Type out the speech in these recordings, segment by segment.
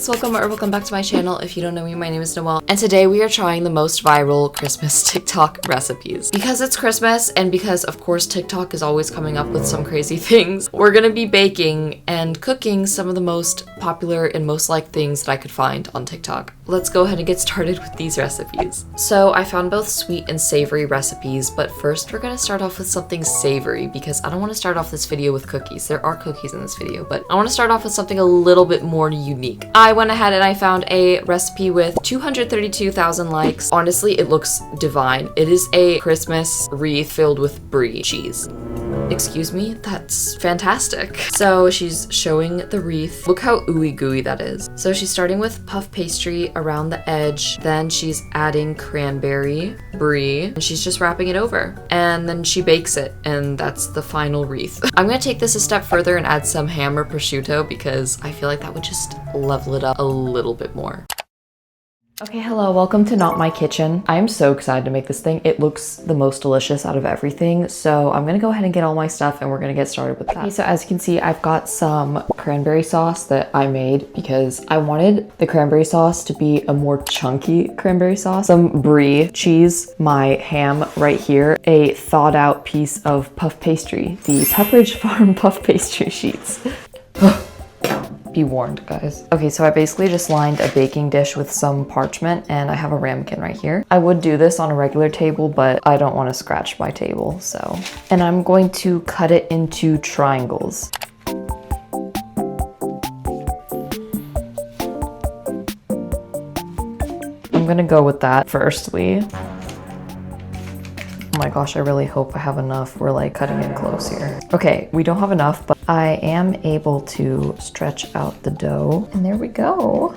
guys, welcome back to my channel. If you don't know me, my name is Noelle, and today we are trying the most viral Christmas TikTok recipes. Because it's Christmas, and because of course TikTok is always coming up with some crazy things, we're gonna be baking and cooking some of the most popular and most liked things that I could find on TikTok. Let's go ahead and get started with these recipes. So I found both sweet and savory recipes, but first we're gonna start off with something savory because I don't want to start off this video with cookies. There are cookies in this video, but I want to start off with something a little bit more unique. I went ahead and I found a recipe with 232,000 likes. Honestly, it looks divine. It is a Christmas wreath filled with brie cheese. Excuse me? That's fantastic. So she's showing the wreath. Look how ooey gooey that is. So she's starting with puff pastry around the edge. Then she's adding cranberry, brie, and she's just wrapping it over. And then she bakes it, and that's the final wreath. I'm gonna take this a step further and add some ham or prosciutto because I feel like that would just level it up a little bit more. Okay, hello, welcome to Not My Kitchen. I am so excited to make this thing. It looks the most delicious out of everything. So I'm gonna go ahead and get all my stuff and we're gonna get started with that. Okay, so as you can see, I've got some cranberry sauce that I made because I wanted the cranberry sauce to be a more chunky cranberry sauce. Some brie cheese, my ham right here, a thawed out piece of puff pastry, the Pepperidge Farm puff pastry sheets. Be warned, guys. Okay, so I basically just lined a baking dish with some parchment and I have a ramekin right here. I would do this on a regular table, but I don't want to scratch my table, so. And I'm going to cut it into triangles. I'm gonna go with that firstly. Oh my gosh, I really hope I have enough. We're like cutting it close here. Okay, we don't have enough, but I am able to stretch out the dough. And there we go.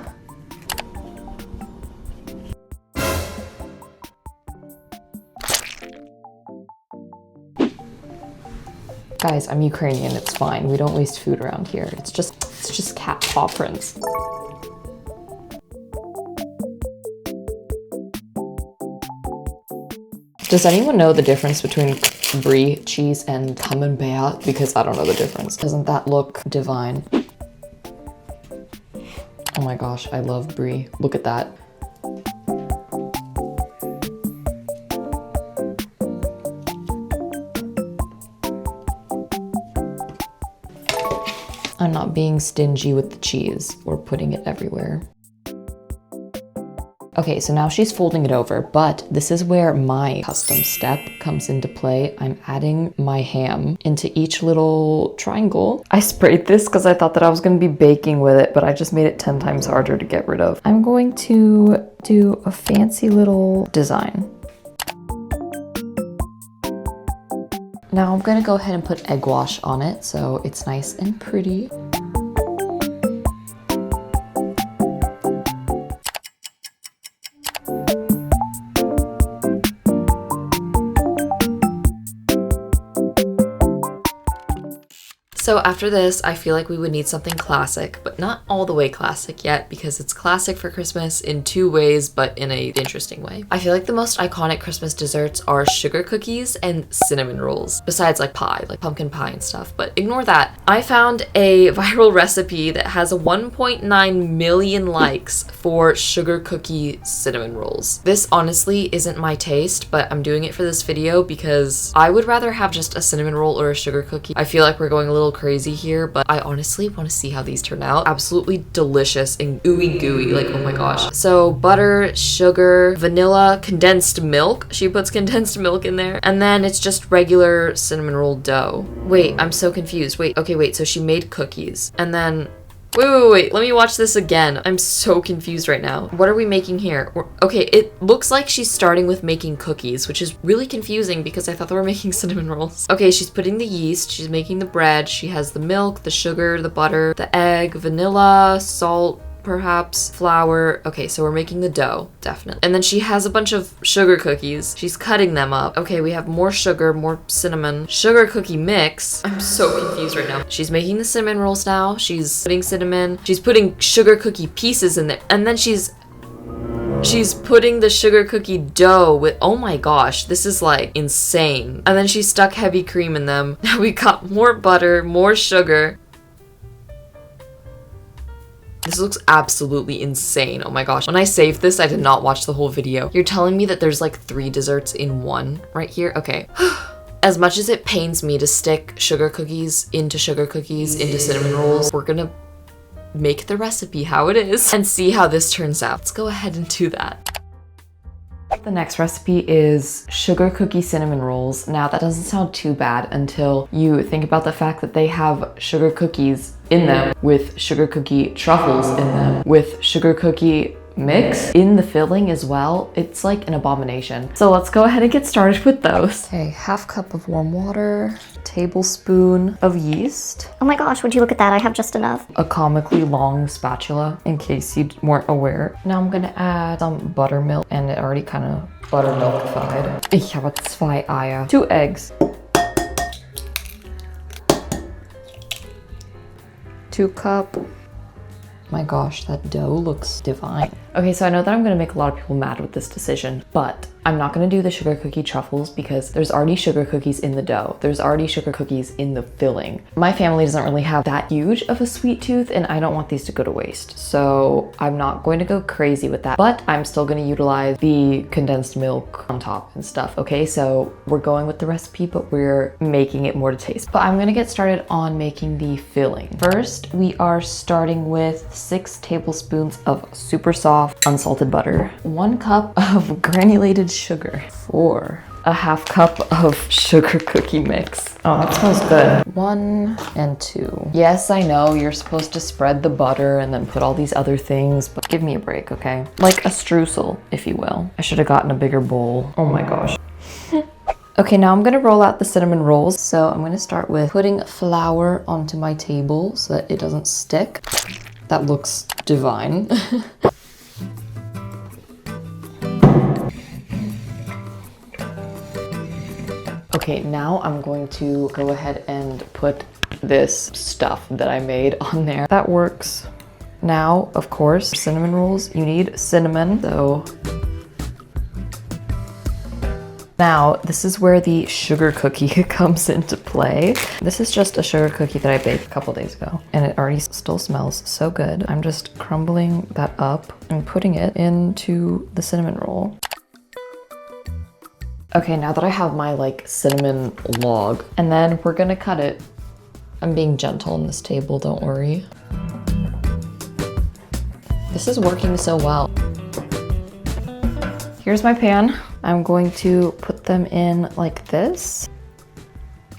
Guys, I'm Ukrainian, it's fine. We don't waste food around here. It's just cat paw prints. Does anyone know the difference between brie cheese and camembert? Because I don't know the difference. Doesn't that look divine? Oh my gosh, I love brie. Look at that. I'm not being stingy with the cheese or putting it everywhere. Okay, so now she's folding it over, but this is where my custom step comes into play. I'm adding my ham into each little triangle. I sprayed this because I thought that I was going to be baking with it, but I just made it 10 times harder to get rid of. I'm going to do a fancy little design. Now I'm going to go ahead and put egg wash on it so it's nice and pretty. So after this, I feel like we would need something classic, but not all the way classic yet because it's classic for Christmas in two ways, but in an interesting way. I feel like the most iconic Christmas desserts are sugar cookies and cinnamon rolls, besides like pie, like pumpkin pie and stuff, but ignore that. I found a viral recipe that has a 1.9 million likes for sugar cookie cinnamon rolls. This honestly isn't my taste, but I'm doing it for this video because I would rather have just a cinnamon roll or a sugar cookie. I feel like we're going a little crazy here, but I honestly want to see how these turn out. Absolutely delicious and ooey gooey, like oh my gosh. So butter, sugar, vanilla, condensed milk. She puts condensed milk in there, and then it's just regular cinnamon roll dough. Wait, I'm so confused. Wait, okay, wait, so she made cookies and then Wait, let me watch this again. I'm so confused right now. What are we making here? Okay, it looks like she's starting with making cookies, which is really confusing because I thought they were making cinnamon rolls. Okay, she's putting the yeast, she's making the bread, she has the milk, the sugar, the butter, the egg, vanilla, salt, perhaps, flour. Okay, so we're making the dough, definitely. And then she has a bunch of sugar cookies. She's cutting them up. Okay, we have more sugar, more cinnamon. Sugar cookie mix. I'm so confused right now. She's making the cinnamon rolls now. She's putting cinnamon. She's putting sugar cookie pieces in there. And then she's putting the sugar cookie dough with, oh my gosh, this is like insane. And then she stuck heavy cream in them. Now we got more butter, more sugar. This looks absolutely insane. Oh my gosh. When I saved this, I did not watch the whole video. You're telling me that there's like 3 desserts in one right here? Okay. As much as it pains me to stick sugar cookies into cinnamon rolls, we're gonna make the recipe how it is and see how this turns out. Let's go ahead and do that. The next recipe is sugar cookie cinnamon rolls. Now that doesn't sound too bad until you think about the fact that they have sugar cookies in them with sugar cookie truffles in them with sugar cookie mix in the filling as well. It's like an abomination. So let's go ahead and get started with those. Okay, half cup of warm water, tablespoon of yeast. Oh my gosh, would you look at that? I have just enough. A comically long spatula in case you weren't aware. Now I'm gonna add some buttermilk and it already kind of buttermilkified. Ich habe 2 Eier. 2 eggs. 2 cup. My gosh, that dough looks divine. Okay, so I know that I'm gonna make a lot of people mad with this decision, but I'm not gonna do the sugar cookie truffles because there's already sugar cookies in the dough. There's already sugar cookies in the filling. My family doesn't really have that huge of a sweet tooth and I don't want these to go to waste. So I'm not going to go crazy with that, but I'm still gonna utilize the condensed milk on top and stuff, okay? So we're going with the recipe, but we're making it more to taste. But I'm gonna get started on making the filling. First, we are starting with 6 tablespoons of super soft unsalted butter, 1 cup of granulated sugar, 4, a half cup of sugar cookie mix. Oh, that smells good. 1 and 2. Yes, I know you're supposed to spread the butter and then put all these other things, but give me a break, okay? Like a streusel, if you will. I should have gotten a bigger bowl. Oh my gosh. Okay, now I'm gonna roll out the cinnamon rolls. So I'm gonna start with putting flour onto my table so that it doesn't stick. That looks divine. Okay, now I'm going to go ahead and put this stuff that I made on there. That works. Now, of course, cinnamon rolls, you need cinnamon, so. Now, this is where the sugar cookie comes into play. This is just a sugar cookie that I baked a couple days ago, and it already still smells so good. I'm just crumbling that up and putting it into the cinnamon roll. Okay, now that I have my like cinnamon log, and then we're gonna cut it. I'm being gentle on this table, don't worry. This is working so well. Here's my pan. I'm going to put them in like this.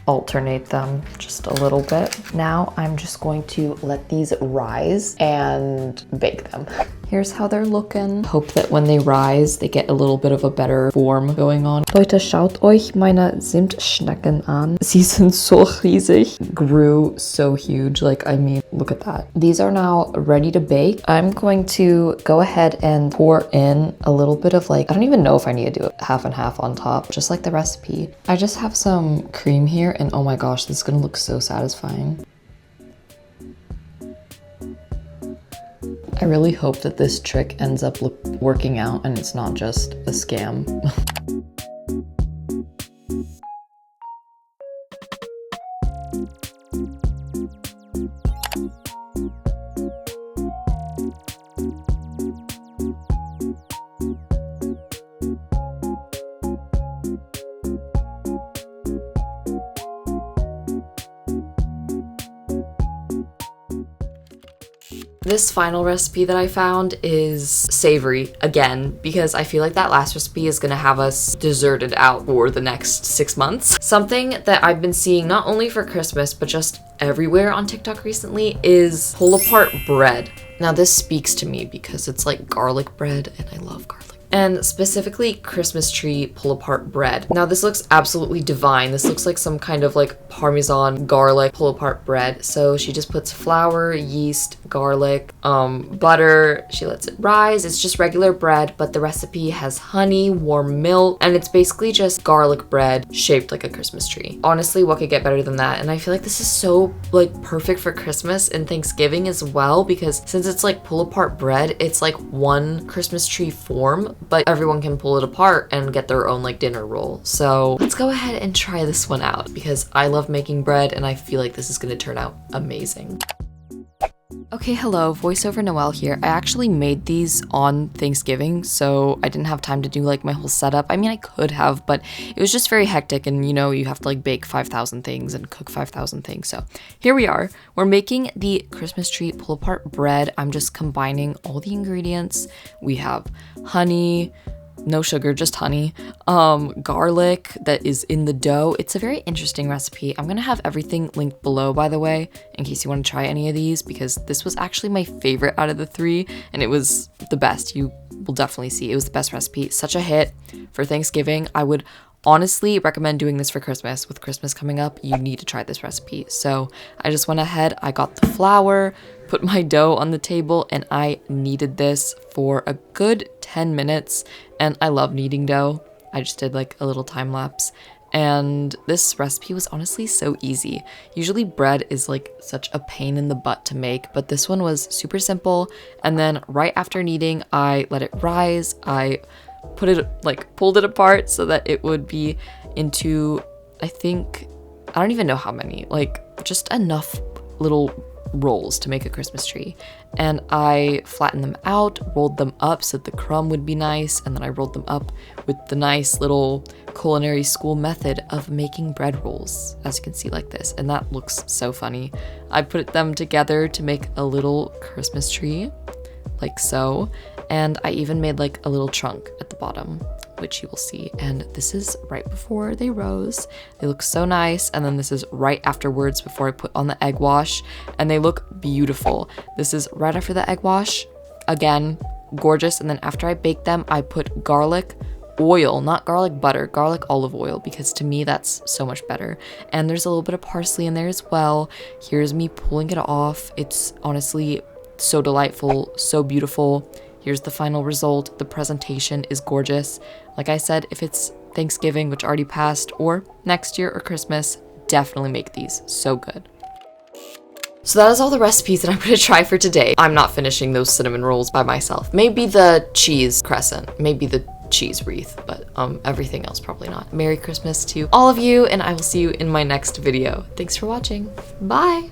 Alternate them just a little bit. Now I'm just going to let these rise and bake them. Here's how they're looking. Hope that when they rise, they get a little bit of a better form going on. Leute, schaut euch meine Zimtschnecken an. Sie sind so riesig. Grew so huge. Like, I mean, look at that. These are now ready to bake. I'm going to go ahead and pour in a little bit of like, I don't even know if I need to do it half and half on top, just like the recipe. I just have some cream here and oh my gosh, this is gonna look so satisfying. I really hope that this trick ends up working out and it's not just a scam. This final recipe that I found is savory again, because I feel like that last recipe is gonna have us deserted out for the next 6 months. Something that I've been seeing not only for Christmas, but just everywhere on TikTok recently is pull apart bread. Now this speaks to me because it's like garlic bread and I love garlic. And specifically Christmas tree pull apart bread. Now this looks absolutely divine. This looks like some kind of like Parmesan garlic pull apart bread. So she just puts flour, yeast, garlic, butter. She lets it rise. It's just regular bread, but the recipe has honey, warm milk, and it's basically just garlic bread shaped like a Christmas tree. Honestly, what could get better than that? And I feel like this is so like perfect for Christmas and Thanksgiving as well, because since it's like pull apart bread, it's like one Christmas tree form, but everyone can pull it apart and get their own like dinner roll. So let's go ahead and try this one out because I love making bread and I feel like this is gonna turn out amazing. Okay, hello, voiceover Noelle here. I actually made these on Thanksgiving, so I didn't have time to do like my whole setup. I mean, I could have, but it was just very hectic, and you know, you have to like bake 5,000 things and cook 5,000 things. So here we are. We're making the Christmas tree pull apart bread. I'm just combining all the ingredients. We have honey, no sugar, just honey, garlic that is in the dough. It's a very interesting recipe. I'm gonna have everything linked below, by the way, in case you want to try any of these, because this was actually my favorite out of the three, and it was the best. You will definitely see it was the best recipe. Such a hit for Thanksgiving. I would honestly recommend doing this for Christmas. With Christmas coming up, you need to try this recipe. So I just went ahead, I got the flour, put my dough on the table, and I kneaded this for a good 10 minutes. And I love kneading dough. I just did like a little time lapse. And this recipe was honestly so easy. Usually bread is like such a pain in the butt to make, but this one was super simple. And then right after kneading, I let it rise. I put it, like pulled it apart so that it would be into, I don't even know how many, like just enough little rolls to make a Christmas tree. And I flattened them out, rolled them up so that the crumb would be nice, and then I rolled them up with the nice little culinary school method of making bread rolls, as you can see, like this. And that looks so funny. I put them together to make a little Christmas tree, like so. And I even made like a little trunk at the bottom, which you will see. And this is right before they rose. They look so nice. And then this is right afterwards before I put on the egg wash, and they look beautiful. This is right after the egg wash. Again, gorgeous. And then after I baked them, I put garlic oil, not garlic butter, garlic olive oil, because to me that's so much better. And there's a little bit of parsley in there as well. Here's me pulling it off. It's honestly so delightful, so beautiful. Here's the final result. The presentation is gorgeous. Like I said, if it's Thanksgiving, which already passed, or next year or Christmas, definitely make these. So good. So that is all the recipes that I'm going to try for today. I'm not finishing those cinnamon rolls by myself. Maybe the cheese crescent, maybe the cheese wreath, but everything else probably not. Merry Christmas to all of you, and I will see you in my next video. Thanks for watching. Bye!